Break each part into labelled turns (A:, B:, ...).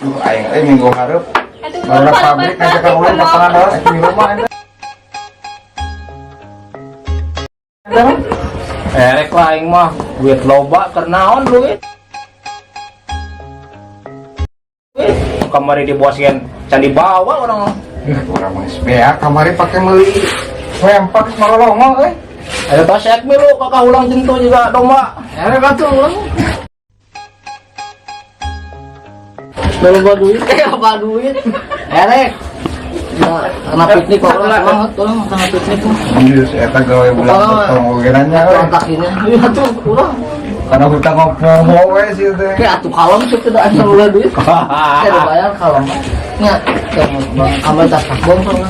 A: Aing minggu hareup. Baru pabrik ngajak ka ulin ka Pangandaran di rumah ente.
B: Erek lah aing mah duit loba keur naon duit. Kamari diboskeun can dibawa orang.
A: Urang mah SBA kamari pake meuli lempak marolongo euy.
B: Ayo tos ek milu ka kahulang jeung tu juga domba.
A: Erek atuh ulang.
B: Loba duit, apa duit? Erek. Ya, karena piknik kok banget tuh, karena piknik tuh.
A: Iya, eta gawe bulan potong ogerannya euy.
B: Kontakinnya. Iya tuh, urang.
A: Karena kita ngomong we sih teh.
B: Kayak atuh kalem sih tidak ada ulah duit. Saya dibayar kalem. Nya, ambil tas karbon soalnya.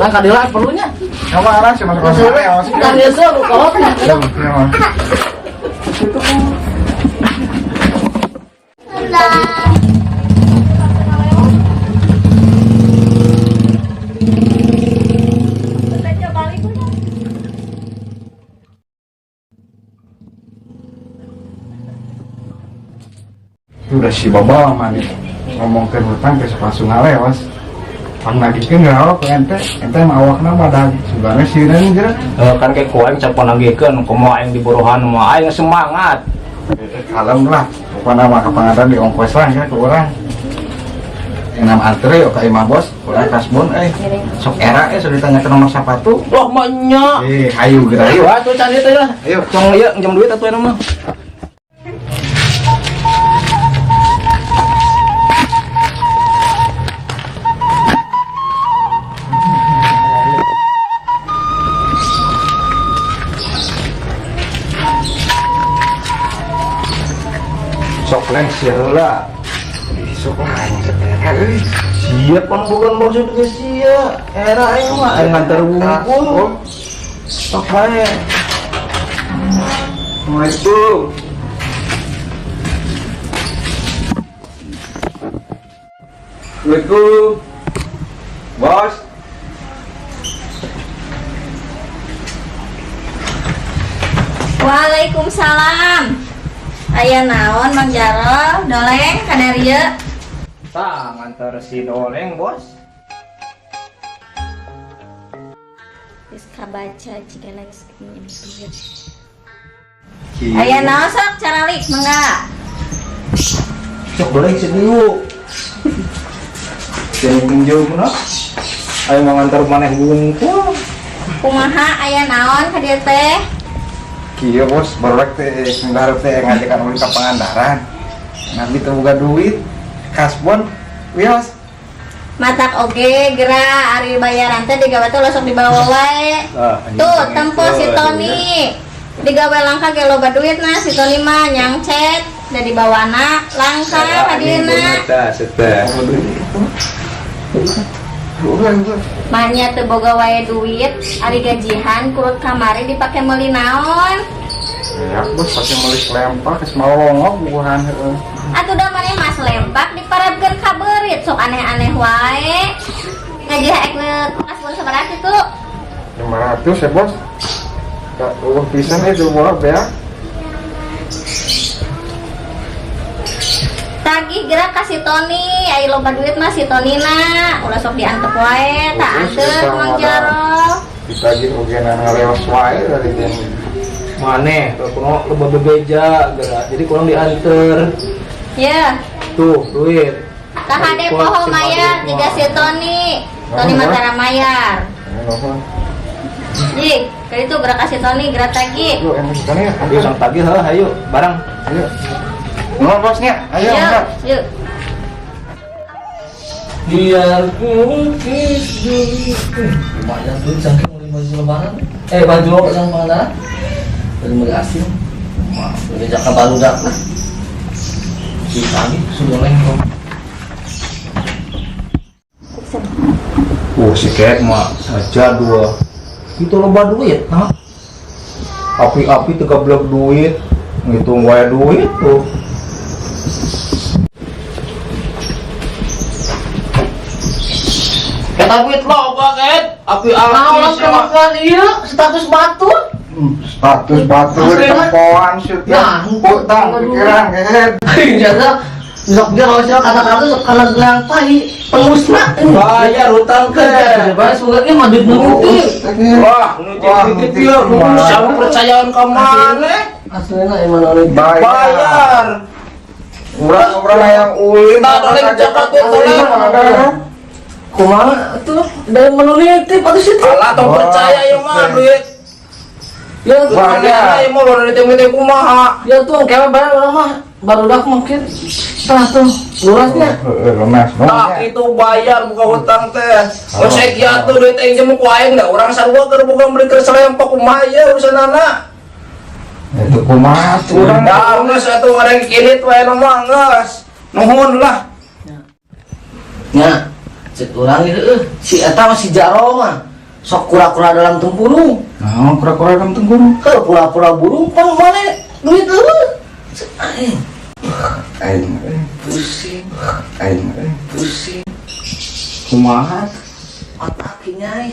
B: Lah kadila perlunya.
A: Apa arah sih masuk masuk ya Mas?
B: Kan biasa lu kolotnya.
A: Ya bukti mah. Udah si Baba mah nih ngomong ke hutang ke langsung ngalewas pang nagikeun ngalok ke ente mah awakna mah dah sugana sieun geura
B: Kan kayak kuaing capon nagikeun kumaha aing di buruhan mah aing semangat.
A: kalem lah pokoknya mah kapangadan di ongkos lah ya ke urang enam antre ka imah bos urang kasbon sok era sudah ditanya ke nomor sepatu
B: Wah mah nya.
A: Hayu geura ayo
B: Wah tuh cari teh lah.
A: ayo
B: Cong ieu jam duit atuh mah.
A: sok lens heula sok aing setera euy
B: Siap kan bulan maksud ke sia. Era aing mah aing nganter bungkul. Sok bae.
A: Assalamualaikum. Assalamualaikum. Bos.
C: Waalaikumsalam. Aya naon Mang Jarol, doleng kadarieu.
B: Tah nganter si doleng bos.
C: Geus kabaca jika lagi segini duit. Aya naon sok caralik mangga.
B: Cok doleng si dulu. Jadi pinjau mana? Ayo mau nganter maneh bungkul.
C: Kumaha aya naon ka dieu teh?
A: Kieu bos, barudak teh ngarep teh ngajakan ulin ka Pangandaran. Nabi teu boga duit, kasbon, wios.
C: Matak oge geura ari bayaran teh digawe teh losok dibawa wae. Tuh, tempo si Tony. Digawe langka ge loba duitna si Tony mah nyangcet da dibawana langka ka dieuna. Mahnya teu boga wae duit, ari gajihan kurut kamari dipake meuli naon?
A: Ya bos, pake meuli lempak geus malongok bubuhan heueuh.
C: Atuh da maneh mas lempak diparadkeun ka beurit sok aneh-aneh wae. Ngajih ek kasbon sabaraha kitu?
A: 500 ya bos. Ka eueuh pisan itu murah bea.
C: Tagih gerak kasih Tony, ai loba duit mah si Tony na, ulah sok diantep wae, tak antep Mang Jarol.
A: Ditagih ogenan ngalewas wae dari dia.
B: Maneh kalau loba bebeja geura. Jadi kurang dianter.
C: Ya,
B: Tuh duit.
C: kahade poho mayar tiga si Tony. Tony Matara mayar. Jik, kali itu gerak kasih Tony, gerak tagih.
A: Yuk, yang sekarang ya.
B: Ayo sang tagih heuh hayu barang.
A: Ayo. Nuhun bosnya. Ayo, enggak.
C: Yuk.
B: Biar kukis duit. Lumayan duit saking baju lebaran. Baju yang Pangandaran. Dari mulai asing. Wah, udah jaka baru dah. Si tadi sudah lengkong. Si kek mah saja dua. Itu loba duit, nah. Api-api 13 duit, ngitung wae duit tuh. Kita duit loba kan? Api-api. Nah, orang iya status batu.
A: Status batu di tempoan shoot ya. Utang pikiran kan.
B: Jaga Sok dia kalau sih kata-kata sok kana gelang pai pengusna.
D: Bayar hutang teh.
B: Bayar semoga mah duit nuti.
D: Wah, nuti dia siapa percayaan ka mana?
B: Aslinya emang oleh
D: Bayar.
A: Urang yang ulin.
D: Tak ada yang Jakarta tolong.
B: kumaha tuh dari meneliti pada situ.
D: Alah tong percaya yang mah duit.
B: Ya tuh
D: Bayar yang mau meneliti kumaha.
B: ya tuh kayak bayar orang mah baru dah mungkin. Tah tuh lurasnya.
A: Lemes.
D: Tak itu bayar buka hutang teh. Cek ya tuh duit yang jemu ku aing da urang sarua keur bukan beli keur salempak kumaha ya urusanana.
A: Itu kumaha urang.
D: Da geus atuh ada kinit wae mah geus. Nuhun lah.
B: Ya, cek orang itu si eta masih jaro mah sok kura-kura dalam tempurung.
A: Nah, kura-kura dalam tengguru.
B: Keur pura-pura burung pan mana duit eueuh.
A: Aing
B: Pusing, pusing.
A: kumaha?
B: Otak nyai.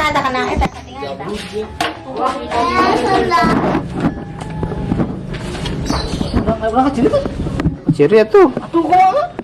C: Ada kena eta.
B: Berapa ciri tuh?
D: Ciri tuh.
B: Tuh kok